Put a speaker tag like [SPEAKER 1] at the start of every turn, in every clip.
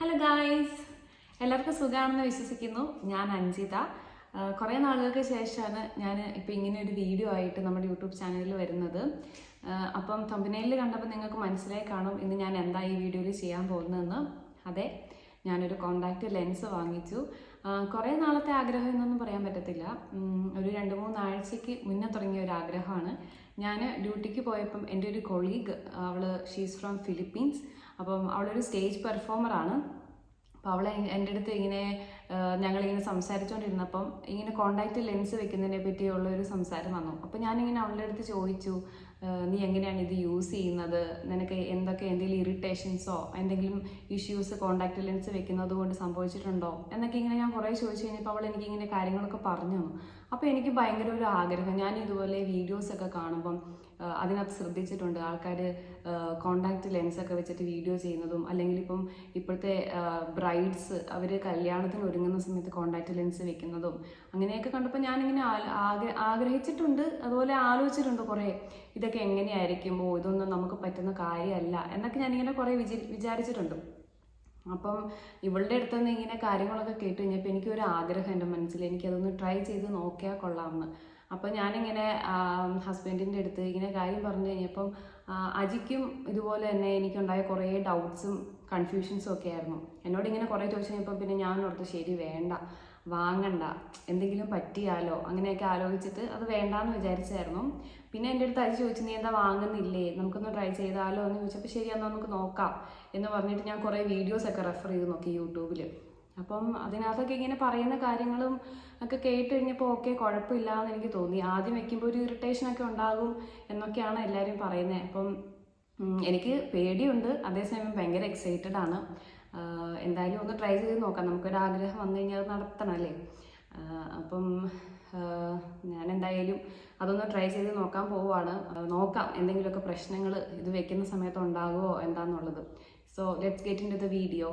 [SPEAKER 1] Hello guys, എല്ലാവർക്കും സുഖമാണെന്ന് വിശ്വസിക്കുന്നു. ഞാൻ അഞ്ജിത. കുറേ നാളുകൾക്ക് ശേഷമാണ് ഞാൻ ഇപ്പോൾ ഇങ്ങനെ ഒരു വീഡിയോ ആയിട്ട് നമ്മുടെ യൂട്യൂബ് ചാനലിൽ വരുന്നത്. അപ്പം തമ്പനയിലിൽ കണ്ടപ്പോൾ നിങ്ങൾക്ക് മനസ്സിലായി കാണും ഇന്ന് ഞാൻ എന്താ ഈ വീഡിയോയിൽ ചെയ്യാൻ പോകുന്നതെന്ന്. അതെ, ഞാനൊരു കോണ്ടാക്റ്റ് ലെൻസ് വാങ്ങിച്ചു. കുറേ നാളത്തെ ആഗ്രഹം എന്നൊന്നും പറയാൻ പറ്റത്തില്ല. ഒരു 2-3 ആഴ്ചയ്ക്ക് മുന്നേ തുടങ്ങിയ ഒരു ആഗ്രഹമാണ്. ഞാൻ ഡ്യൂട്ടിക്ക് പോയപ്പം എൻ്റെ ഒരു കൊളീഗ്, ഷീസ് ഫ്രം ഫിലിപ്പീൻസ്. അപ്പം അവളൊരു സ്റ്റേജ് പെർഫോമറാണ്. അപ്പോൾ അവളെ എൻ്റെ അടുത്ത് ഇങ്ങനെ ഞങ്ങളിങ്ങനെ സംസാരിച്ചുകൊണ്ടിരുന്നപ്പം ഇങ്ങനെ കോണ്ടാക്റ്റ് ലെൻസ് വെക്കുന്നതിനെ പറ്റിയുള്ളൊരു സംസാരം വന്നു. അപ്പോൾ ഞാനിങ്ങനെ അവളുടെ അടുത്ത് ചോദിച്ചു, നീ എങ്ങനെയാണ് ഇത് യൂസ് ചെയ്യുന്നത്, നിനക്ക് എന്തെങ്കിലും ഇറിറ്റേഷൻസോ എന്തെങ്കിലും ഇഷ്യൂസ് കോണ്ടാക്റ്റ് ലെൻസ് വെക്കുന്നത് കൊണ്ട് സംഭവിച്ചിട്ടുണ്ടോ എന്നൊക്കെ ഇങ്ങനെ ഞാൻ കുറേ ചോദിച്ചു കഴിഞ്ഞപ്പോൾ അവൾ എനിക്കിങ്ങനെ കാര്യങ്ങളൊക്കെ പറഞ്ഞു തന്നു. അപ്പോൾ എനിക്ക് ഭയങ്കര ഒരു ആഗ്രഹം, ഞാൻ ഇതുപോലെ വീഡിയോസൊക്കെ കാണുമ്പം അതിനകത്ത് ശ്രദ്ധിച്ചിട്ടുണ്ട് ആൾക്കാർ കോണ്ടാക്റ്റ് ലെൻസൊക്കെ വെച്ചിട്ട് വീഡിയോ ചെയ്യുന്നതും, അല്ലെങ്കിൽ ഇപ്പോഴത്തെ ബ്രൈഡ്സ് അവർ കല്യാണത്തിന് ഒരുങ്ങുന്ന സമയത്ത് കോണ്ടാക്റ്റ് ലെൻസ് വെക്കുന്നതും അങ്ങനെയൊക്കെ കണ്ടപ്പോൾ ഞാനിങ്ങനെ ആഗ്രഹിച്ചിട്ടുണ്ട്, അതുപോലെ ആലോചിച്ചിട്ടുണ്ട് കുറേ. ഇതൊക്കെ എങ്ങനെയായിരിക്കുമോ, ഇതൊന്നും നമുക്ക് പറ്റുന്ന കാര്യമല്ല എന്നൊക്കെ ഞാനിങ്ങനെ കുറേ വിചാരിച്ചിട്ടുണ്ട്. അപ്പം ഇവളുടെ അടുത്ത് നിന്ന് ഇങ്ങനെ കാര്യങ്ങളൊക്കെ കേട്ട് കഴിഞ്ഞപ്പോൾ എനിക്കൊരു ആഗ്രഹം എൻ്റെ മനസ്സിൽ, എനിക്കതൊന്ന് ട്രൈ ചെയ്ത് നോക്കിയാൽ കൊള്ളാമെന്ന്. അപ്പം ഞാനിങ്ങനെ ഹസ്ബൻഡിൻ്റെ അടുത്ത് ഇങ്ങനെ കാര്യം പറഞ്ഞു കഴിഞ്ഞപ്പം അജിക്കും ഇതുപോലെ തന്നെ എനിക്കുണ്ടായ കുറേ ഡൗട്ട്സും കൺഫ്യൂഷൻസും ഒക്കെ ആയിരുന്നു. എന്നോട് ഇങ്ങനെ കുറേ ചോദിച്ചു കഴിഞ്ഞപ്പോൾ പിന്നെ ഞാൻ ഓർത്തു ശരി വേണ്ട, വാങ്ങണ്ട, എന്തെങ്കിലും പറ്റിയാലോ അങ്ങനെയൊക്കെ ആലോചിച്ചിട്ട് അത് വേണ്ടാന്ന് വിചാരിച്ചായിരുന്നു. പിന്നെ എൻ്റെ അടുത്ത് അജി ചോദിച്ചു, നീ എന്താ വാങ്ങുന്നില്ലേ, നമുക്കൊന്ന് ട്രൈ ചെയ്താലോ എന്ന് ചോദിച്ചപ്പോൾ ശരി എന്നാൽ നമുക്ക് നോക്കാം എന്ന് പറഞ്ഞിട്ട് ഞാൻ കുറേ വീഡിയോസൊക്കെ റെഫർ ചെയ്ത് നോക്കി യൂട്യൂബിൽ. അപ്പം അതിനകത്തൊക്കെ ഇങ്ങനെ പറയുന്ന കാര്യങ്ങളും ഒക്കെ കേട്ട് കഴിഞ്ഞപ്പോൾ ഓക്കെ, കുഴപ്പമില്ല എന്ന് എനിക്ക് തോന്നി. ആദ്യം വെക്കുമ്പോൾ ഒരു ഇറിറ്റേഷനൊക്കെ ഉണ്ടാകും എന്നൊക്കെയാണ് എല്ലാവരും പറയുന്നത്. അപ്പം എനിക്ക് പേടിയുണ്ട്, അതേസമയം ഭയങ്കര എക്സൈറ്റഡ് ആണ്. എന്തായാലും ഒന്ന് ട്രൈ ചെയ്ത് നോക്കാം, നമുക്കൊരാഗ്രഹം വന്നു കഴിഞ്ഞാൽ അത് നടത്തണമല്ലേ. അപ്പം ഞാൻ എന്തായാലും അതൊന്ന് ട്രൈ ചെയ്ത് നോക്കാൻ പോവുകയാണ്. നോക്കാം എന്തെങ്കിലുമൊക്കെ പ്രശ്നങ്ങൾ ഇത് വെക്കുന്ന സമയത്ത് ഉണ്ടാകുമോ എന്താണെന്നുള്ളത്. So let's get into the video.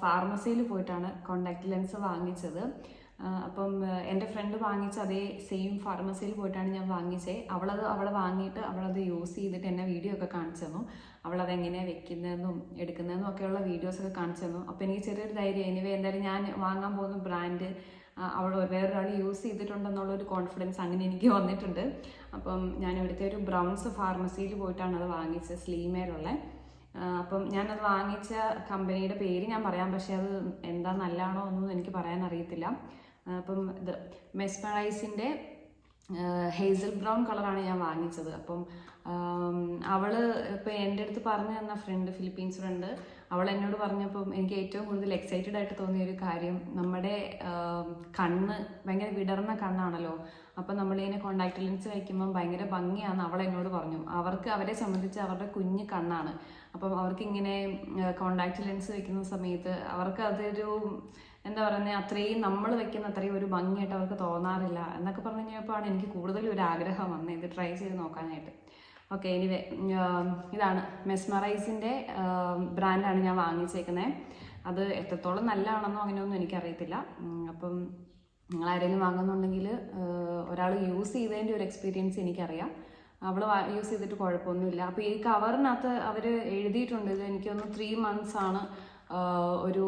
[SPEAKER 1] ഫാർമസിയിൽ പോയിട്ടാണ് കോണ്ടാക്ട് ലെൻസ് വാങ്ങിച്ചത്. അപ്പം എൻ്റെ ഫ്രണ്ട് വാങ്ങിച്ച അതേ സെയിം ഫാർമസിയിൽ പോയിട്ടാണ് ഞാൻ വാങ്ങിച്ചത്. അവളെ വാങ്ങിയിട്ട് അവളത് യൂസ് ചെയ്തിട്ട് എന്നെ വീഡിയോ ഒക്കെ കാണിച്ചു തന്നു. അവളത് എങ്ങനെയാണ് വെക്കുന്നതെന്നും എടുക്കുന്നതെന്നും ഒക്കെയുള്ള വീഡിയോസൊക്കെ കാണിച്ചു തന്നു. അപ്പോൾ എനിക്ക് ചെറിയൊരു ധൈര്യം, എനിവേ എന്തായാലും ഞാൻ വാങ്ങാൻ പോകുന്ന ബ്രാൻഡ് വേറൊരാൾ യൂസ് ചെയ്തിട്ടുണ്ടെന്നുള്ളൊരു കോൺഫിഡൻസ് അങ്ങനെ എനിക്ക് വന്നിട്ടുണ്ട്. അപ്പം ഞാൻ ഇവിടുത്തെ ഒരു ബ്രൗൺസ് ഫാർമസിയിൽ പോയിട്ടാണ് അത് വാങ്ങിച്ചത്, സ്ലീമേലുള്ള. അപ്പം ഞാനത് വാങ്ങിച്ച കമ്പനിയുടെ പേര് ഞാൻ പറയാം, പക്ഷേ അത് എന്താ നല്ലതാണോ ഒന്നും എനിക്ക് പറയാൻ അറിയത്തില്ല. അപ്പം ഇത് മെസ്മറൈസിൻ്റെ ഹേസൽ ബ്രൗൺ കളറാണ് ഞാൻ വാങ്ങിച്ചത്. അപ്പം ഇപ്പം എൻ്റെ അടുത്ത് പറഞ്ഞു തന്ന ഫ്രണ്ട്, ഫിലിപ്പീൻസ് ഫ്രണ്ട്, അവൾ എന്നോട് പറഞ്ഞപ്പം എനിക്ക് ഏറ്റവും കൂടുതൽ എക്സൈറ്റഡ് ആയിട്ട് തോന്നിയൊരു കാര്യം, നമ്മുടെ കണ്ണ് ഭയങ്കര വിടർന്ന കണ്ണാണല്ലോ. അപ്പം നമ്മളിങ്ങനെ കോണ്ടാക്ട് ലെൻസ് വയ്ക്കുമ്പം ഭയങ്കര ഭംഗിയാണെന്ന് അവൾ എന്നോട് പറഞ്ഞു. അവരെ സംബന്ധിച്ച് അവരുടെ കുഞ്ഞ് കണ്ണാണ്. അപ്പം അവർക്കിങ്ങനെ കോണ്ടാക്ട് ലെൻസ് വെക്കുന്ന സമയത്ത് അവർക്ക് അതൊരു എന്താ പറയുന്നത്, അത്രയും നമ്മൾ വെക്കുന്ന അത്രയും ഒരു ഭംഗിയായിട്ട് അവർക്ക് തോന്നാറില്ല എന്നൊക്കെ പറഞ്ഞു കഴിഞ്ഞപ്പോഴാണ് എനിക്ക് കൂടുതൽ ഒരു ആഗ്രഹം വന്നത് ഇത് ട്രൈ ചെയ്ത് നോക്കാനായിട്ട്. ഓക്കെ, എനിവേ ഇതാണ് മെസ്മറൈസിൻ്റെ ബ്രാൻഡാണ് ഞാൻ വാങ്ങിച്ചേക്കുന്നത്. അത് എത്രത്തോളം നല്ലതാണെന്നോ അങ്ങനെയൊന്നും എനിക്കറിയത്തില്ല. അപ്പം നിങ്ങളാരെങ്കിലും വാങ്ങുന്നുണ്ടെങ്കിൽ ഒരാൾ യൂസ് ചെയ്തതിൻ്റെ ഒരു എക്സ്പീരിയൻസ് എനിക്കറിയാം. അവൾ യൂസ് ചെയ്തിട്ട് കുഴപ്പമൊന്നുമില്ല. അപ്പോൾ ഈ കവറിനകത്ത് അവർ എഴുതിയിട്ടുണ്ട്, ഇത് എനിക്കൊന്ന് 3 months ആണ് ഒരു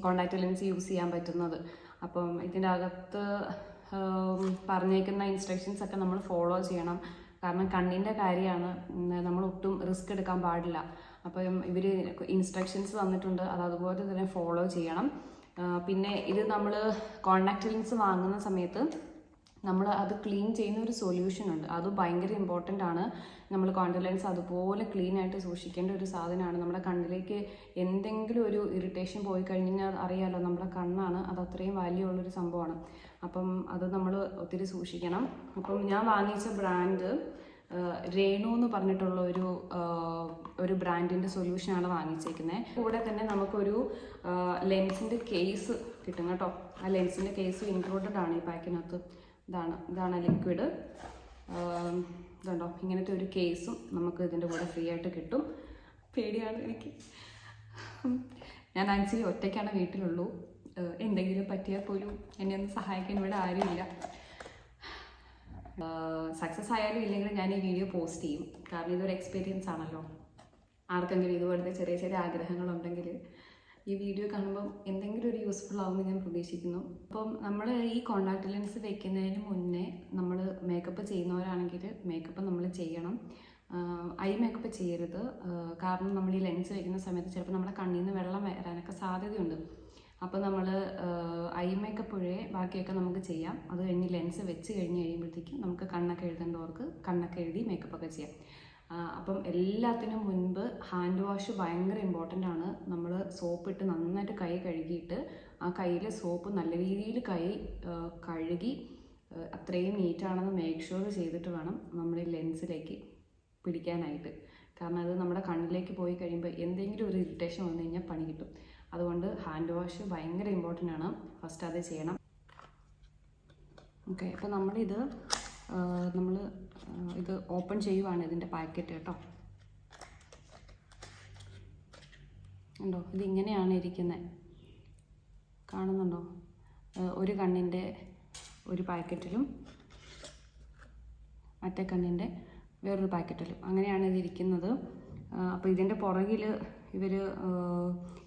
[SPEAKER 1] കോണ്ടാക്ട് ലെൻസ് യൂസ് ചെയ്യാൻ പറ്റുന്നത്. അപ്പം ഇതിൻ്റെ അകത്ത് പറഞ്ഞേക്കുന്ന ഇൻസ്ട്രക്ഷൻസ് ഒക്കെ നമ്മൾ ഫോളോ ചെയ്യണം. കാരണം കണ്ണിൻ്റെ കാര്യമാണ്, നമ്മൾ ഒട്ടും റിസ്ക് എടുക്കാൻ പാടില്ല. അപ്പം ഇവർ ഇൻസ്ട്രക്ഷൻസ് തന്നിട്ടുണ്ട്, അത് അതുപോലെ തന്നെ ഫോളോ ചെയ്യണം. പിന്നെ ഇത് നമ്മൾ കോണ്ടാക്ട് ലെൻസ് വാങ്ങുന്ന സമയത്ത് നമ്മൾ അത് ക്ലീൻ ചെയ്യുന്ന ഒരു സൊല്യൂഷൻ ഉണ്ട്, അത് ഭയങ്കര ഇമ്പോർട്ടൻ്റ് ആണ്. നമ്മൾ കോണ്ടാക്ട് ലെൻസ് അതുപോലെ ക്ലീൻ ആയിട്ട് സൂക്ഷിക്കേണ്ട ഒരു സാധനമാണ്. നമ്മുടെ കണ്ണിലേക്ക് എന്തെങ്കിലും ഒരു ഇറിറ്റേഷൻ പോയി കഴിഞ്ഞാൽ അറിയാമല്ലോ, നമ്മുടെ കണ്ണാണ്, അത് അത്രയും വാല്യൂ ഉള്ളൊരു സംഭവമാണ്. അപ്പം അത് നമ്മൾ ഒത്തിരി സൂക്ഷിക്കണം. അപ്പം ഞാൻ വാങ്ങിച്ച ബ്രാൻഡ് രേണു എന്ന് പറഞ്ഞിട്ടുള്ള ഒരു ബ്രാൻഡിൻ്റെ സൊല്യൂഷനാണ് വാങ്ങിച്ചേക്കുന്നത്. കൂടെ തന്നെ നമുക്കൊരു ലെൻസിൻ്റെ കേസ് കിട്ടും കേട്ടോ. ആ ലെൻസിൻ്റെ കേസ് ഇൻക്ലൂഡഡ് ആണ് ഈ പാക്കിനകത്ത്. ഇതാണ് ലിക്വിഡ്. ഇതുണ്ടോ, ഇങ്ങനത്തെ ഒരു കേസും നമുക്ക് ഇതിൻ്റെ കൂടെ ഫ്രീ ആയിട്ട് കിട്ടും. പേടിയാണ് എനിക്ക്. ഞാൻ ആക്ച്വലി ഒറ്റയ്ക്കാണ് വീട്ടിലുള്ളൂ. എന്തെങ്കിലും പറ്റിയാൽ പോലും എന്നെ ഒന്ന് സഹായിക്കാൻ ഇവിടെ ആരുമില്ല. സക്സസ് ആയാലും ഇല്ലെങ്കിലും ഞാൻ ഈ വീഡിയോ പോസ്റ്റ് ചെയ്യും. കാരണം ഇതൊരു എക്സ്പീരിയൻസ് ആണല്ലോ. ആർക്കെങ്കിലും ഇതുപോലത്തെ ചെറിയ ചെറിയ ആഗ്രഹങ്ങളുണ്ടെങ്കിൽ ഈ വീഡിയോ കാണുമ്പം എന്തെങ്കിലും ഒരു യൂസ്ഫുൾ ആവുമെന്ന് ഞാൻ പ്രതീക്ഷിക്കുന്നു. അപ്പം നമ്മൾ ഈ കോണ്ടാക്ട് ലെൻസ് വെക്കുന്നതിന് മുന്നേ നമ്മൾ മേക്കപ്പ് ചെയ്യുന്നവരാണെങ്കിൽ മേക്കപ്പ് നമ്മൾ ചെയ്യണം. ഐ മേക്കപ്പ് ചെയ്യരുത്. കാരണം നമ്മൾ ഈ ലെൻസ് വെക്കുന്ന സമയത്ത് ചിലപ്പോൾ നമ്മുടെ കണ്ണിൽ നിന്ന് വെള്ളം വരാനൊക്കെ സാധ്യതയുണ്ട്. അപ്പോൾ നമ്മൾ ഐ മേക്കപ്പ് ഒഴികെ ബാക്കിയൊക്കെ നമുക്ക് ചെയ്യാം. അത് കഴിഞ്ഞ് ലെൻസ് വെച്ച് കഴിഞ്ഞ് കഴിയുമ്പോഴത്തേക്കും നമുക്ക് കണ്ണൊക്കെ എഴുതേണ്ടവർക്ക് കണ്ണൊക്കെ എഴുതി മേക്കപ്പൊക്കെ ചെയ്യാം. അപ്പം എല്ലാത്തിനും മുൻപ് ഹാൻഡ് വാഷ് ഭയങ്കര ഇമ്പോർട്ടൻ്റ് ആണ്. നമ്മൾ സോപ്പിട്ട് നന്നായിട്ട് കൈ കഴുകിയിട്ട് ആ കയ്യിൽ സോപ്പ് നല്ല രീതിയിൽ കൈ കഴുകി അത്രയും നീറ്റാണെന്ന് മേക്ക് ഷുവർ ചെയ്തിട്ട് വേണം നമ്മൾ ഈ ലെൻസിലേക്ക് പിടിക്കാനായിട്ട്. കാരണം അത് നമ്മുടെ കണ്ണിലേക്ക് പോയി കഴിയുമ്പോൾ എന്തെങ്കിലും ഒരു ഇറിറ്റേഷൻ വന്നു കഴിഞ്ഞാൽ പണി കിട്ടും. അതുകൊണ്ട് ഹാൻഡ് വാഷ് ഭയങ്കര ഇമ്പോർട്ടൻ്റ് ആണ്. ഫസ്റ്റ് അത് ചെയ്യണം. ഓക്കെ, അപ്പോൾ നമ്മൾ ഇത് ഓപ്പൺ ചെയ്യുവാണ് ഇതിൻ്റെ പാക്കറ്റ് കേട്ടോ. ഉണ്ടോ, ഇതിങ്ങനെയാണ് ഇരിക്കുന്നത്. കാണുന്നുണ്ടോ? ഒരു കണ്ണിൻ്റെ ഒരു പാക്കറ്റിലും മറ്റേ കണ്ണിൻ്റെ വേറൊരു പാക്കറ്റിലും അങ്ങനെയാണ് ഇതിരിക്കുന്നത്. അപ്പോൾ ഇതിൻ്റെ പുറകിൽ ഇവർ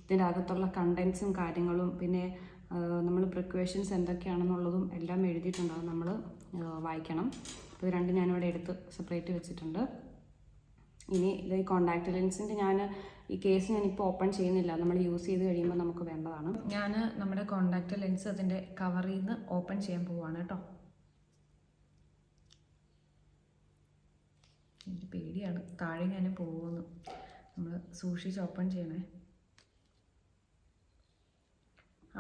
[SPEAKER 1] ഇതിൻ്റെ അകത്തുള്ള കണ്ടൻസും കാര്യങ്ങളും പിന്നെ നമ്മൾ പ്രിക്വേഷൻസ് എന്തൊക്കെയാണെന്നുള്ളതും എല്ലാം എഴുതിയിട്ടുണ്ടാകും. നമ്മൾ വായിക്കണം. അപ്പോൾ ഇത് രണ്ടും ഞാനിവിടെ എടുത്ത് സെപ്പറേറ്റ് വെച്ചിട്ടുണ്ട്. ഇനി ഇത് ഈ കോണ്ടാക്ട് ലെൻസിൻ്റെ ഈ കേസ് ഞാനിപ്പോൾ ഓപ്പൺ ചെയ്യുന്നില്ല. നമ്മൾ യൂസ് ചെയ്ത് കഴിയുമ്പോൾ നമുക്ക് വേണ്ടതാണ്. ഞാൻ നമ്മുടെ കോണ്ടാക്ട് ലെൻസ് അതിൻ്റെ കവറിൽ നിന്ന് ഓപ്പൺ ചെയ്യാൻ പോവുകയാണ് കേട്ടോ. എനിക്ക് പേടിയാണ്, താഴെ ഞാൻ പോകുന്നു. നമ്മൾ സൂക്ഷിച്ച് ഓപ്പൺ ചെയ്യണേ.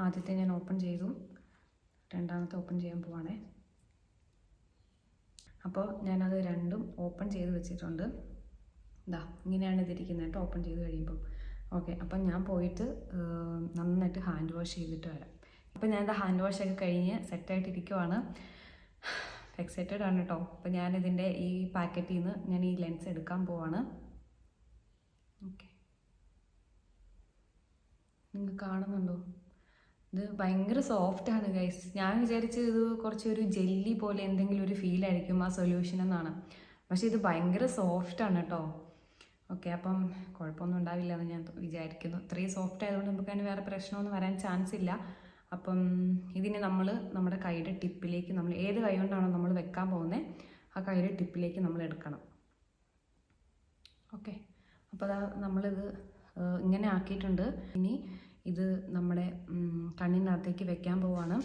[SPEAKER 1] ആദ്യത്തെ ഞാൻ ഓപ്പൺ ചെയ്തു, രണ്ടാമത്തെ ഓപ്പൺ ചെയ്യാൻ പോവാണേ. അപ്പോൾ ഞാനത് രണ്ടും ഓപ്പൺ ചെയ്ത് വെച്ചിട്ടുണ്ട്. ഇതാ ഇങ്ങനെയാണ് ഇതിരിക്കുന്നത് കേട്ടോ ഓപ്പൺ ചെയ്ത് കഴിയുമ്പം. ഓക്കെ, അപ്പം ഞാൻ പോയിട്ട് നന്നായിട്ട് ഹാൻഡ് വാഷ് ചെയ്തിട്ട് വരാം. അപ്പം ഞാനിത് ഹാൻഡ് വാഷൊക്കെ കഴിഞ്ഞ് സെറ്റായിട്ടിരിക്കുവാണ്. എക്സൈറ്റഡ് ആണ് കേട്ടോ. അപ്പം ഞാനിതിൻ്റെ ഈ പാക്കറ്റിൽ നിന്ന് ഞാൻ ഈ ലെൻസ് എടുക്കാൻ പോവാണ്. ഓക്കെ, നിങ്ങൾ കാണുന്നുണ്ടോ? ഇത് ഭയങ്കര സോഫ്റ്റാണ് ഗൈസ്. ഞാൻ വിചാരിച്ച് ഇത് കുറച്ചൊരു ജെല്ലി പോലെ എന്തെങ്കിലും ഒരു ഫീലായിരിക്കും ആ സൊല്യൂഷൻ എന്നാണ്. പക്ഷേ ഇത് ഭയങ്കര സോഫ്റ്റാണ് കേട്ടോ. ഓക്കെ, അപ്പം കുഴപ്പമൊന്നും ഉണ്ടാവില്ല എന്ന് ഞാൻ വിചാരിക്കുന്നു. ഇത്രയും സോഫ്റ്റ് ആയതുകൊണ്ട് നമുക്ക് അതിന് വേറെ പ്രശ്നമൊന്നും വരാൻ ചാൻസ് ഇല്ല. അപ്പം ഇതിനെ നമ്മൾ നമ്മുടെ കൈയുടെ ടിപ്പിലേക്ക് നമ്മൾ ഏത് കൈ കൊണ്ടാണോ നമ്മൾ വെക്കാൻ പോകുന്നത് ആ കൈയുടെ ടിപ്പിലേക്ക് നമ്മൾ എടുക്കണം. ഓക്കെ, അപ്പോൾ നമ്മളിത് ഇങ്ങനെ ആക്കിയിട്ടുണ്ട്. ഇനി ഇത് നമ്മുടെ കണ്ണിനകത്തേക്ക് വെക്കാൻ പോവാണ്.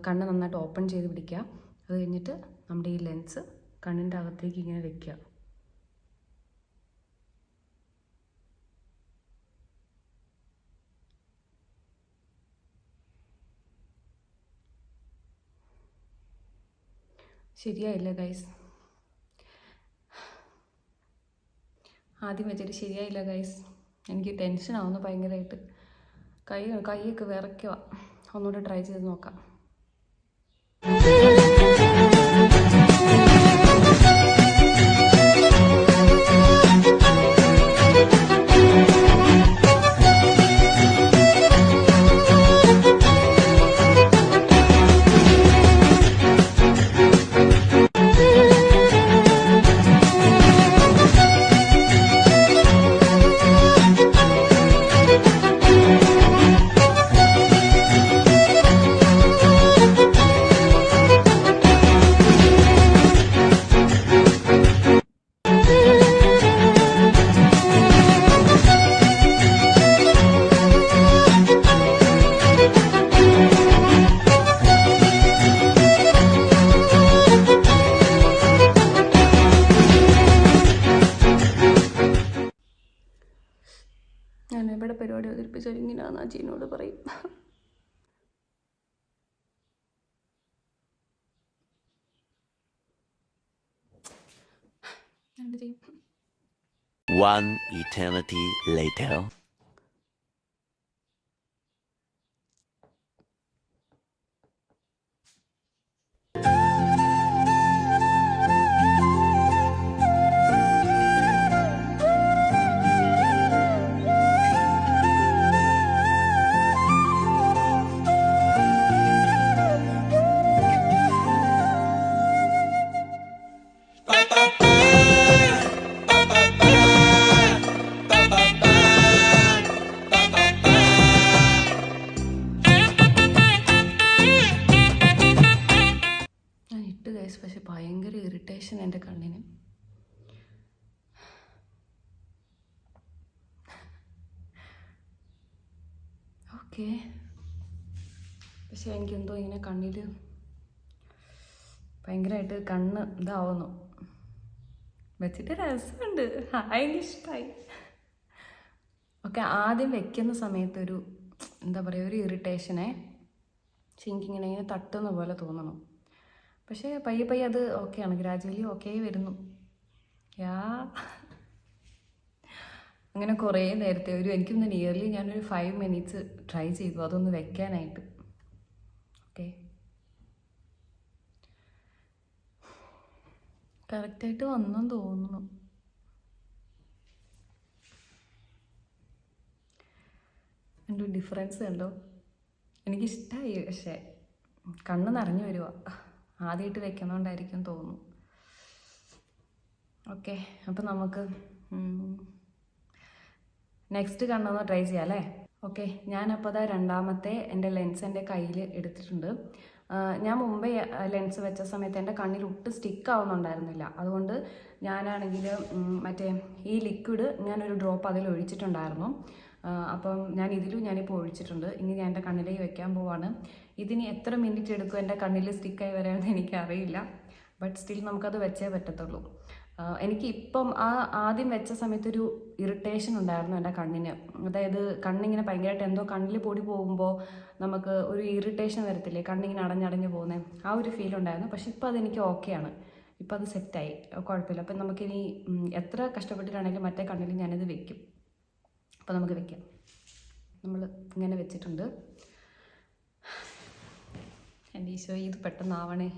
[SPEAKER 1] കണ്ണ് നന്നായിട്ട് ഓപ്പൺ ചെയ്ത് പിടിക്കുക. അത് കഴിഞ്ഞിട്ട് നമ്മുടെ ഈ ലെൻസ് കണ്ണിൻ്റെ അകത്തേക്ക് ഇങ്ങനെ വെക്കുക. ശരിയായില്ല ഗൈസ്, ആദ്യം വെച്ചിട്ട് ശരിയായില്ല ഗൈസ്. എനിക്ക് ടെൻഷനാവുന്നു ഭയങ്കരമായിട്ട്. കൈയൊക്കെ വിറയ്ക്കുക. ഒന്നുകൂടെ ട്രൈ ചെയ്ത് നോക്കാം. ഞാനിവിടെ പരിപാടി അവതരിപ്പിച്ചാൽ ഇങ്ങനെയാണെന്ന് അജീനോട് പറയും.
[SPEAKER 2] One eternity later.
[SPEAKER 1] ഞാൻ ഇട്ട് ഗൈസ്, പക്ഷെ ഭയങ്കര ഇറിറ്റേഷൻ എൻ്റെ കണ്ണിന്. ഓക്കെ, പക്ഷെ എനിക്കെന്തോ ഇങ്ങനെ കണ്ണിൽ ഭയങ്കരമായിട്ട് കണ്ണ് ഇതാവുന്നു. വെച്ചിട്ട് രസമുണ്ട്, എനിക്കിഷ്ടമായി. ഓക്കെ, ആദ്യം വെക്കുന്ന സമയത്ത് ഒരു എന്താ പറയുക, ഒരു ഇറിറ്റേഷനെ, പക്ഷെ എനിക്കിങ്ങനെ ഇങ്ങനെ തട്ടുന്ന പോലെ തോന്നണം. പക്ഷേ പയ്യെ പയ്യെ അത് ഓക്കെയാണ്, ഗ്രാജുവലി ഓക്കെ വരുന്നു. അങ്ങനെ കുറേ നേരത്തെ എനിക്കൊന്ന് നിയർലി ഞാനൊരു 5 minutes ട്രൈ ചെയ്തു അതൊന്ന് വെക്കാനായിട്ട്. ഓക്കെ, കറക്റ്റായിട്ട് വന്നെന്ന് തോന്നുന്നു. എൻ്റെ ഡിഫറൻസ് കണ്ടോ? എനിക്കിഷ്ടമായി, പക്ഷേ കണ്ണ് നിറഞ്ഞു വരുക. ആദ്യമായിട്ട് വെക്കുന്നതുകൊണ്ടായിരിക്കും തോന്നുന്നു. ഓക്കെ, അപ്പം നമുക്ക് നെക്സ്റ്റ് കണ്ണൊന്ന് ട്രൈ ചെയ്യാം അല്ലേ? ഓക്കെ, ഞാനപ്പോൾ അതാ രണ്ടാമത്തെ എൻ്റെ ലെൻസ് എൻ്റെ കയ്യിൽ എടുത്തിട്ടുണ്ട്. ഞാൻ മുമ്പേ ലെൻസ് വെച്ച സമയത്ത് എൻ്റെ കണ്ണിൽ ഒട്ടും സ്റ്റിക്ക് ആവുന്നുണ്ടായിരുന്നില്ല. അതുകൊണ്ട് ഞാനാണെങ്കിൽ മറ്റേ ഈ ലിക്വിഡ് ഞാനൊരു ഡ്രോപ്പ് അതിൽ ഒഴിച്ചിട്ടുണ്ടായിരുന്നു. അപ്പം ഞാനിപ്പോൾ ഒഴിച്ചിട്ടുണ്ട്. ഇനി ഞാൻ എൻ്റെ കണ്ണിലേക്ക് വെക്കാൻ പോവാണ്. ഇതിന് എത്ര മിനിറ്റ് എടുക്കും എൻ്റെ കണ്ണിൽ സ്റ്റിക്കായി വരാമെന്ന് എനിക്കറിയില്ല. ബട്ട് സ്റ്റിൽ നമുക്കത് വെച്ചേ പറ്റത്തുള്ളൂ. എനിക്ക് ഇപ്പം ആദ്യം വെച്ച സമയത്തൊരു ഇറിറ്റേഷൻ ഉണ്ടായിരുന്നു എൻ്റെ കണ്ണിന്. അതായത് കണ്ണിങ്ങനെ ഭയങ്കരമായിട്ട് എന്തോ കണ്ണിൽ പൊടി പോകുമ്പോൾ നമുക്ക് ഒരു ഇറിറ്റേഷൻ വരത്തില്ലേ, കണ്ണിങ്ങനെ അടഞ്ഞടഞ്ഞ് പോകുന്നത്, ആ ഒരു ഫീൽ ഉണ്ടായിരുന്നു. പക്ഷെ ഇപ്പോൾ അതെനിക്ക് ഓക്കെയാണ്, ഇപ്പം അത് സെറ്റായി, കുഴപ്പമില്ല. അപ്പം നമുക്കിനി എത്ര കഷ്ടപ്പെട്ടിട്ടാണെങ്കിലും മറ്റേ കണ്ണിൽ ഞാനിത് വെക്കും. അപ്പോൾ നമുക്ക് വെക്കാം. നമ്മൾ ഇങ്ങനെ വെച്ചിട്ടുണ്ട്. എൻ്റെ ഈശോ, ഇത് പെട്ടെന്നാവണേ.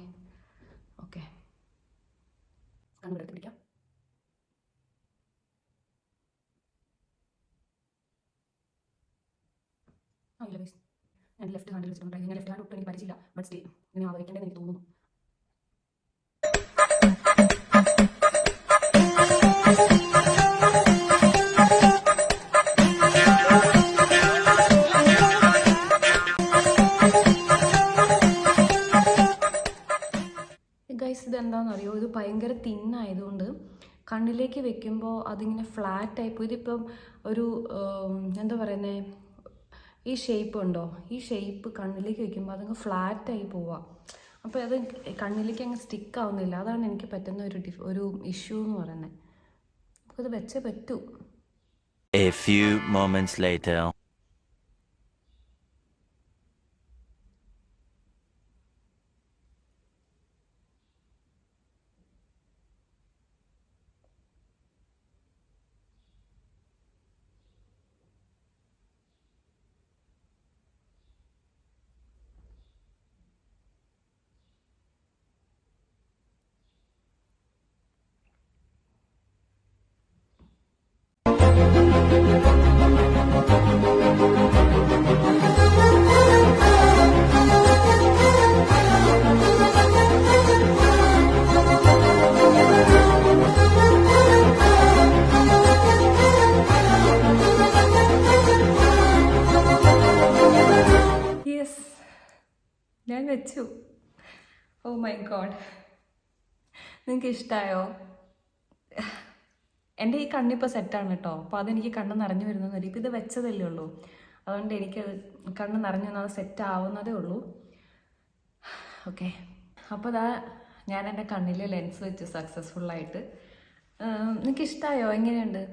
[SPEAKER 1] ഓക്കെ, കണ്ണെടുത്തിരിക്കാം. ഇല്ല ഗൈസ്, ഞാൻ ലെഫ്റ്റ് ഹാൻഡിൽ വെച്ചിട്ടുണ്ടായി. ഞാൻ ലെഫ്റ്റ് ഹാൻഡ് ഒട്ടും എനിക്ക് പരിചയമില്ല. ബട്ട് സ്റ്റിൽ ഇങ്ങനെ ആവയ്ക്കേണ്ടതെന്ന് എനിക്ക് തോന്നുന്നു. ഗൈസ്, ഇതെന്താണെന്നറിയോ? ഇത് ഭയങ്കര തിന്നായതുകൊണ്ട് കണ്ണിലേക്ക് വെക്കുമ്പോൾ അതിങ്ങനെ ഫ്ലാറ്റായിപ്പോയി. ഇതിപ്പം ഒരു എന്താ പറയുന്നത്, ഈ ഷേപ്പ് ഉണ്ടോ, ഈ ഷേപ്പ് കണ്ണിലേക്ക് വെക്കുമ്പോൾ അതങ്ങ് ഫ്ലാറ്റായി പോവാം. അപ്പോൾ അത് കണ്ണിലേക്ക് അങ്ങ് സ്റ്റിക്ക് ആവുന്നില്ല. അതാണ് എനിക്ക് പറ്റുന്ന ഒരു ഇഷ്യൂ എന്ന് പറയുന്നത്. അപ്പോൾ അത് വെച്ചേ പറ്റൂ.
[SPEAKER 2] A few moments later.
[SPEAKER 1] ഞാൻ വെച്ചു. ഓ മൈ ഗോഡ്, നിങ്ങൾക്ക് ഇഷ്ടമായോ? എൻ്റെ ഈ കണ്ണിപ്പോൾ സെറ്റാണ് കേട്ടോ. അപ്പോൾ അതെനിക്ക് കണ്ണ് നിറഞ്ഞു വരുന്നതെന്ന് ഇപ്പം ഇത് വെച്ചതല്ലേ ഉള്ളൂ. അതുകൊണ്ട് എനിക്ക് കണ്ണ് നിറഞ്ഞു വന്നത് സെറ്റ് ആവുന്നതേ ഉള്ളൂ. ഓക്കെ, അപ്പോൾ ഞാൻ എൻ്റെ കണ്ണിൽ ലെൻസ് വെച്ചു സക്സസ്ഫുള്ളായിട്ട്. നിങ്ങൾക്ക് ഇഷ്ടമായോ? എങ്ങനെയുണ്ട്?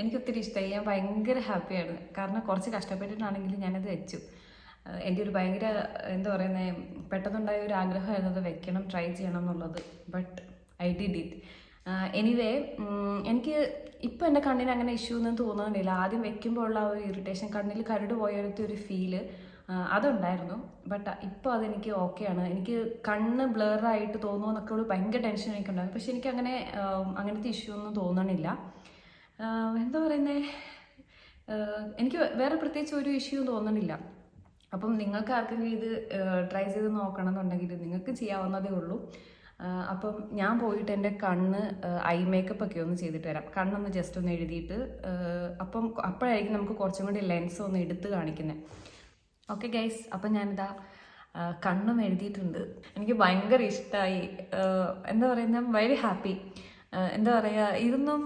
[SPEAKER 1] എനിക്കൊത്തിരി ഇഷ്ടമായി. ഞാൻ ഭയങ്കര ഹാപ്പിയാണ്. കാരണം കുറച്ച് കഷ്ടപ്പെട്ടിട്ടാണെങ്കിലും ഞാനത് വെച്ചു. എൻ്റെ ഒരു ഭയങ്കര എന്താ പറയുന്നത്, പെട്ടെന്നുണ്ടായ ഒരു ആഗ്രഹമായിരുന്നു അത് വെക്കണം, ട്രൈ ചെയ്യണം എന്നുള്ളത്. But I did it. Anyway, എനിക്ക് ഇപ്പോൾ എൻ്റെ കണ്ണിന് അങ്ങനെ ഇഷ്യൂ ഒന്നും തോന്നുന്നില്ല. ആദ്യം വെക്കുമ്പോൾ ഉള്ള ഒരു ഇറിറ്റേഷൻ, കണ്ണിൽ കരട് പോയത്തെ ഒരു ഫീല് അതുണ്ടായിരുന്നു. ബട്ട് ഇപ്പോൾ അതെനിക്ക് ഓക്കെയാണ്. എനിക്ക് കണ്ണ് ബ്ലറായിട്ട് തോന്നുമെന്നൊക്കെ ഉള്ള ഭയങ്കര ടെൻഷൻ എനിക്കുണ്ടായിരുന്നു. പക്ഷെ എനിക്ക് അങ്ങനത്തെ ഇഷ്യൂ ഒന്നും തോന്നണില്ല. എന്താ പറയുന്നത്, എനിക്ക് വേറെ പ്രത്യേകിച്ച് ഒരു ഇഷ്യൂ തോന്നണില്ല. അപ്പം നിങ്ങൾക്ക് ആർക്കെങ്കിലും ഇത് ട്രൈ ചെയ്ത് നോക്കണം എന്നുണ്ടെങ്കിൽ നിങ്ങൾക്ക് ചെയ്യാവുന്നതേ ഉള്ളൂ. അപ്പം ഞാൻ പോയിട്ട് എൻ്റെ കണ്ണ് ഐ മേക്കപ്പ് ഒക്കെ ഒന്ന് ചെയ്തിട്ട് വരാം. കണ്ണൊന്ന് ജസ്റ്റ് ഒന്ന് എഴുതിയിട്ട് അപ്പം അപ്പോഴായിരിക്കും നമുക്ക് കുറച്ചും കൂടി ലെൻസ് ഒന്ന് എടുത്ത് കാണിക്കുന്നത്. ഓക്കെ ഗൈസ്, അപ്പം ഞാനിതാ കണ്ണും എഴുതിയിട്ടുണ്ട്. എനിക്ക് ഭയങ്കര ഇഷ്ടമായി. എന്താ പറയുക, വെരി ഹാപ്പി. എന്താ പറയുക, ഇതൊന്നും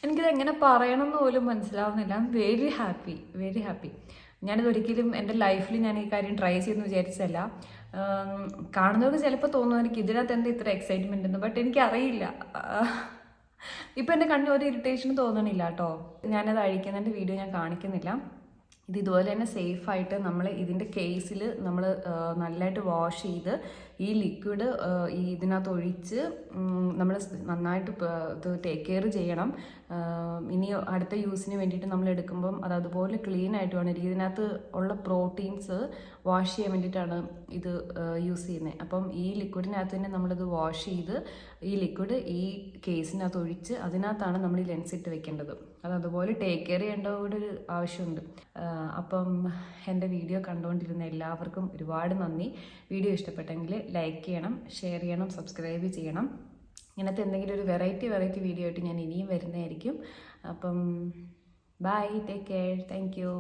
[SPEAKER 1] എനിക്കിത് എങ്ങനെ പറയണമെന്ന് പോലും മനസ്സിലാവുന്നില്ല. Very happy, very happy. ഞാനിതൊരിക്കലും എൻ്റെ ലൈഫിൽ ഞാൻ ഈ കാര്യം ട്രൈ ചെയ്യുമെന്ന് വിചാരിച്ചല്ല. കാണുന്നവർക്ക് ചിലപ്പോൾ തോന്നും എനിക്ക് ഇതിനകത്ത് എന്താ ഇത്ര എക്സൈറ്റ്മെൻ്റ് എന്ന്. ബട്ട് എനിക്കറിയില്ല. ഇപ്പം എൻ്റെ കണ്ണിന് ഒരു ഇറിറ്റേഷനും തോന്നണില്ല കേട്ടോ. ഞാനത് അഴിക്കുന്നതിൻ്റെ വീഡിയോ ഞാൻ കാണിക്കുന്നില്ല. ഇത് ഇതുപോലെ തന്നെ സേഫായിട്ട് നമ്മൾ ഇതിൻ്റെ കേസിൽ നമ്മൾ നല്ലതായിട്ട് വാഷ് ചെയ്ത് ഈ ലിക്വിഡ് ഇതിനകത്ത് ഒഴിച്ച് നമ്മൾ നന്നായിട്ട് ഇത് ടേക്ക് കെയർ ചെയ്യണം. ഇനി അടുത്ത യൂസിന് വേണ്ടിയിട്ട് നമ്മൾ എടുക്കുമ്പം അത് അതുപോലെ ക്ലീൻ ആയിട്ട് വേണം ഇരിക്കും. ഇതിനകത്ത് ഉള്ള പ്രോട്ടീൻസ് വാഷ് ചെയ്യാൻ വേണ്ടിയിട്ടാണ് ഇത് യൂസ് ചെയ്യുന്നത്. അപ്പം ഈ ലിക്വിഡിനകത്ത് തന്നെ നമ്മളിത് വാഷ് ചെയ്ത് ഈ ലിക്വിഡ് ഈ കേസിനകത്ത് ഒഴിച്ച് അതിനകത്താണ് നമ്മൾ ഈ ലെൻസ് ഇട്ട് വെക്കേണ്ടത്. അത് അതുപോലെ ടേക്ക് കെയർ ചെയ്യേണ്ട കൂടെ ഒരു ആവശ്യമുണ്ട്. അപ്പം എൻ്റെ വീഡിയോ കണ്ടുകൊണ്ടിരുന്ന എല്ലാവർക്കും ഒരുപാട് നന്ദി. വീഡിയോ ഇഷ്ടപ്പെട്ടെങ്കിൽ ലൈക്ക് ചെയ്യണം, ഷെയർ ചെയ്യണം, സബ്സ്ക്രൈബ് ചെയ്യണം. ഇങ്ങനത്തെ എന്തെങ്കിലും ഒരു വെറൈറ്റി വീഡിയോ ആയിട്ട് ഞാൻ ഇനിയും വരുന്നതായിരിക്കും. അപ്പം bye, take care, thank U.